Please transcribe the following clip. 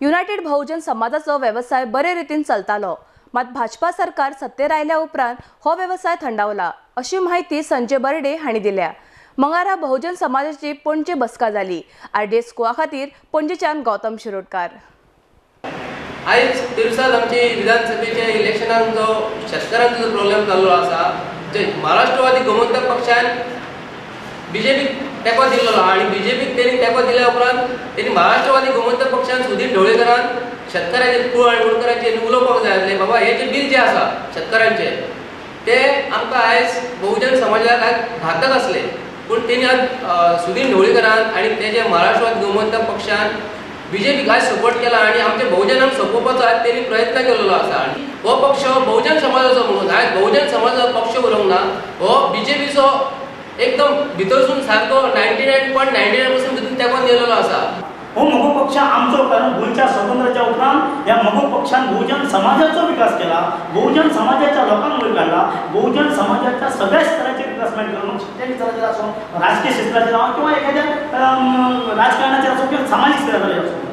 United बहुजन समाजाचो व्यवसाय बरे रितीन चलतालो, मात भाजपा सरकार सत्तेर आयल्या उपरांत हो व्यवसाय थंडावला, अशी माहिती संजय बर्डे हांणी दिल्या। मंगळारा बहुजन समाजाची पणजे बसका जाली। आरडीएस कोआ खातीर पणजेच्यान गौतम शिरोडकार। आयज दिवसात आमची विधानसभेच्या इलेक्शनान जो शेतकऱ्यांचो प्रॉब्लेम जाल्लो आसा, जे महाराष्ट्रवादी गोमंतक पक्षान बीजेपीक तेंको दिल्लो आणि बीजेपीक तेणी तेंको दिल्या उपरांत तेणी महाराष्ट्रवादी गोमंतक पक्षान सुधीर ढवळेकरान शेतकऱ्याचे कूळ आणि मुणकरांचे उलोवपाक जाय आसलें। बाबा हे जे बील जे आसा शेतकऱ्यांचे ते आमकां आयज बहुजन समाजाक घातक आसले, पूण तेणी आज सुधीर ढवळेकरान आणि तेजे महाराष्ट्रवादी गोमंतक पक्षान बीजेपीक आज सपोर्ट केला आणि आमच्या बहुजनांक सोपोवपाचो आज तेणी प्रयत्न केलेलो आसा। आणि हो पक्ष बहुजन समाजाचो म्हणून आयज बहुजन समाजाचो पक्ष उरूंक ना, हो बीजेपीचो एकदम भितरसून सारको 99.99% भितर तेंको नेलेलो आसा। हो मगो पक्ष आमचो, कारण गोंयच्या स्वातंत्र्याच्या उपरांत ह्या मगो पक्षान बहुजन समाजाचो विकास केला, बहुजन समाजाच्या लोकांक वयर काडला, बहुजन समाजाच्या सगळ्या स्तराचेर विकासमेंट केलो। मग शिक्षण स्तराचेर आसूं, राजकीय क्षेत्राचेर आसूं किंवा एखाद्या राजकारणाचेर आसूं किंवा सामाजीक स्तराचेर आसूं।